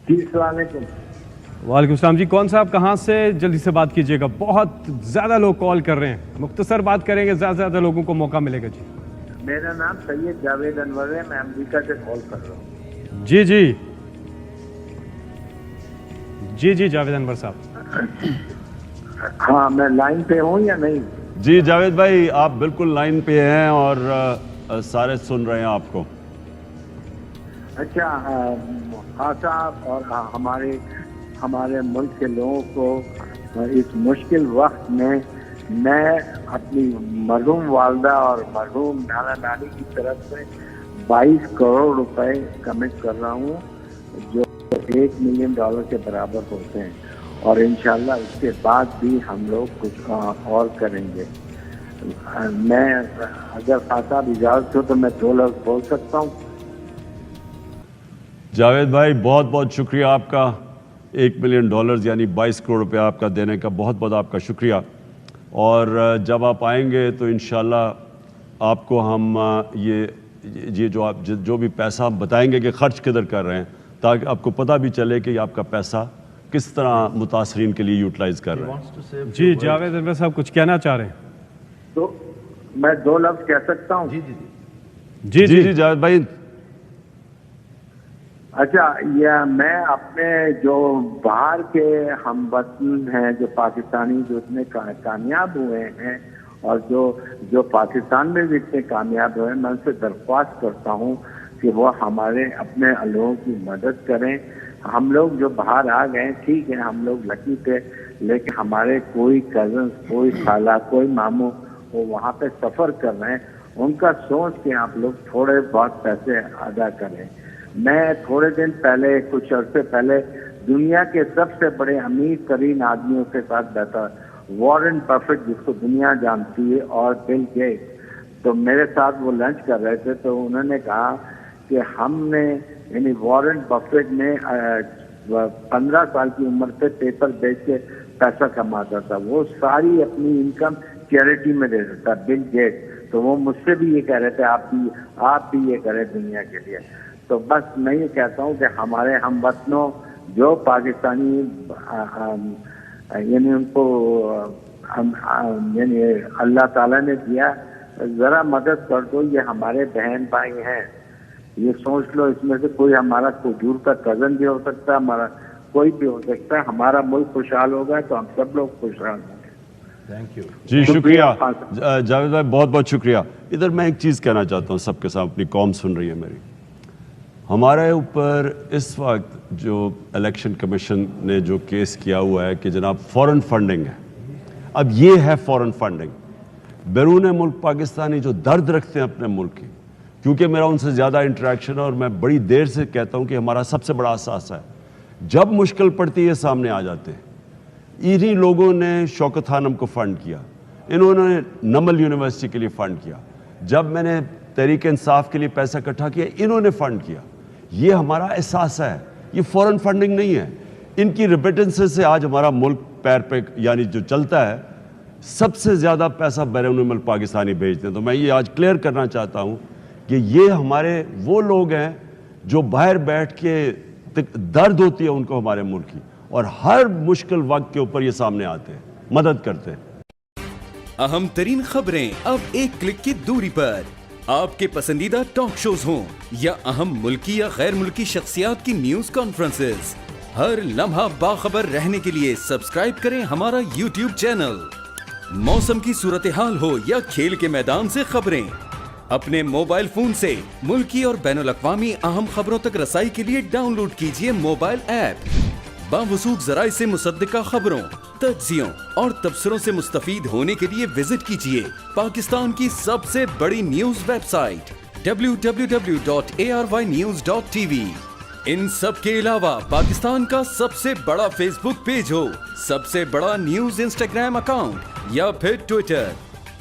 جی السلام علیکم. وعلیکم السلام جی. کون صاحب کہاں سے؟ جلدی سے بات کیجیے گا, بہت زیادہ لوگ کال کر رہے ہیں, مختصر بات کریں گے, زیادہ سے زیادہ لوگوں کو موقع ملے گا. جی میرا نام سید جاوید انور ہے, میں امریکہ سے کال کر رہا ہوں. جی جی جی جی جاوید انور صاحب. ہاں میں لائن پہ ہوں یا نہیں؟ جی جاوید بھائی آپ بالکل لائن پہ ہیں اور سارے سن رہے ہیں آپ کو. اچھا خان صاحب اور ہمارے ملک کے لوگوں کو اس مشکل وقت میں اپنی مرحوم والدہ اور مرحوم نانا نانی کی طرف سے 22 کروڑ روپے کمٹ کر رہا ہوں, جو $1 ملین کے برابر ہوتے ہیں, اور انشاءاللہ اس کے بعد بھی ہم لوگ کچھ اور کریں گے. میں اگر خان صاحب اجازت ہو تو میں 2 لفظ بول سکتا ہوں. جاوید بھائی بہت بہت شکریہ آپ کا. $1 ملین یعنی 22 کروڑ روپے آپ کا دینے کا بہت بہت آپ کا شکریہ. اور جب آپ آئیں گے تو انشاءاللہ آپ کو ہم یہ جو بھی پیسہ ہم بتائیں گے کہ خرچ کدھر کر رہے ہیں, تاکہ آپ کو پتہ بھی چلے کہ آپ کا پیسہ کس طرح متاثرین کے لیے یوٹیلائز کر رہے ہیں. جی جاوید انور صاحب کچھ کہنا چاہ رہے ہیں؟ تو میں 2 لفظ کہہ سکتا ہوں. جی جی جاوید بھائی. اچھا, یہ میں اپنے جو باہر کے ہم وطن ہیں, جو پاکستانی جو اتنے کامیاب ہوئے ہیں اور جو پاکستان میں بھی اتنے کامیاب ہوئے ہیں, میں ان سے درخواست کرتا ہوں کہ وہ ہمارے اپنے لوگوں کی مدد کریں. ہم لوگ جو باہر آ گئے ٹھیک ہے, ہم لوگ لکی تھے, لیکن ہمارے کوئی کزنس, کوئی خالہ, کوئی ماموں وہ وہاں پہ سفر کر رہے ہیں. ان کا سوچ کے آپ لوگ تھوڑے بہت پیسے ادا کریں. میں تھوڑے دن پہلے, کچھ عرصے پہلے, دنیا کے سب سے بڑے امیر ترین آدمیوں کے ساتھ بیٹھا, وارن بفیٹ جس کو دنیا جانتی ہے, اور بل گیٹس. تو میرے ساتھ وہ لنچ کر رہے تھے, تو انہوں نے کہا کہ ہم نے, یعنی وارن بفیٹ نے 15 سال کی عمر سے پیپر بیچ کے پیسہ کماتا تھا. وہ ساری اپنی انکم چیریٹی میں دے دیتا. بل گیٹس تو وہ مجھ سے بھی یہ کہہ رہے تھے آپ بھی یہ کریں دنیا کے لیے. تو بس میں یہ کہتا ہوں کہ ہمارے ہم وطنوں جو پاکستانی یعنی ان کو یعنی اللہ تعالیٰ نے دیا, ذرا مدد کر دو. یہ ہمارے بہن بھائی ہیں, یہ سوچ لو اس میں سے کوئی ہمارا کوئی دور کا کزن بھی ہو سکتا ہے, ہمارا کوئی بھی ہو سکتا ہے. ہمارا ملک خوشحال ہوگا تو ہم سب لوگ خوشحال ہوں گے. Thank you. جی شکریہ جاوید بھائی, بہت بہت شکریہ. ادھر میں ایک چیز کہنا چاہتا ہوں سب کے ساتھ, اپنی قوم سن رہی ہے میری. ہمارے اوپر اس وقت جو الیکشن کمیشن نے جو کیس کیا ہوا ہے کہ جناب فورن فنڈنگ ہے. اب یہ ہے فورن فنڈنگ. بیرون ملک پاکستانی جو درد رکھتے ہیں اپنے ملک کی, کیونکہ میرا ان سے زیادہ انٹریکشن اور میں بڑی دیر سے کہتا ہوں کہ ہمارا سب سے بڑا اثاثہ ہے, جب مشکل پڑتی ہے سامنے آ جاتے ہیں. انہی لوگوں نے شوکت خانم کو فنڈ کیا, انہوں نے نمل یونیورسٹی کے لیے فنڈ کیا. جب میں نے تحریک انصاف کے لیے پیسہ اکٹھا کیا, انہوں نے فنڈ کیا. یہ ہمارا احساس ہے, یہ فورن فنڈنگ نہیں ہے. ان کی ریمیٹنسز سے آج ہمارا ملک پیر پہ یعنی جو چلتا ہے, سب سے زیادہ پیسہ بیرون ملک پاکستانی بھیجتے ہیں. تو میں یہ آج کلیئر کرنا چاہتا ہوں کہ یہ ہمارے وہ لوگ ہیں جو باہر بیٹھ کے درد ہوتی ہے ان کو ہمارے ملک کی, اور ہر مشکل وقت کے اوپر یہ سامنے آتے ہیں, مدد کرتے ہیں. اہم ترین خبریں اب ایک کلک کی دوری پر. آپ کے پسندیدہ ٹاک شوز ہوں یا اہم ملکی یا غیر ملکی شخصیات کی نیوز کانفرنسز, ہر لمحہ باخبر رہنے کے لیے سبسکرائب کریں ہمارا YouTube چینل. موسم کی صورتحال ہو یا کھیل کے میدان سے خبریں, اپنے موبائل فون سے ملکی اور بین الاقوامی اہم خبروں تک رسائی کے لیے ڈاؤن لوڈ کیجیے موبائل ایپ. باوثوق ذرائع سے مصدقہ خبروں, تجزیوں اور تبصروں سے مستفید ہونے کے لیے وزٹ کیجیے پاکستان کی سب سے بڑی نیوز ویب سائٹ www.arYnews.tv. ان سب کے علاوہ پاکستان کا سب سے بڑا فیس بک پیج ہو, سب سے بڑا نیوز انسٹاگرام اکاؤنٹ یا پھر ٹویٹر,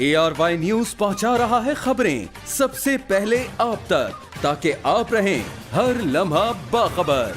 ARY نیوز پہنچا رہا ہے خبریں سب سے پہلے آپ تک, تاکہ آپ رہیں ہر لمحہ باخبر.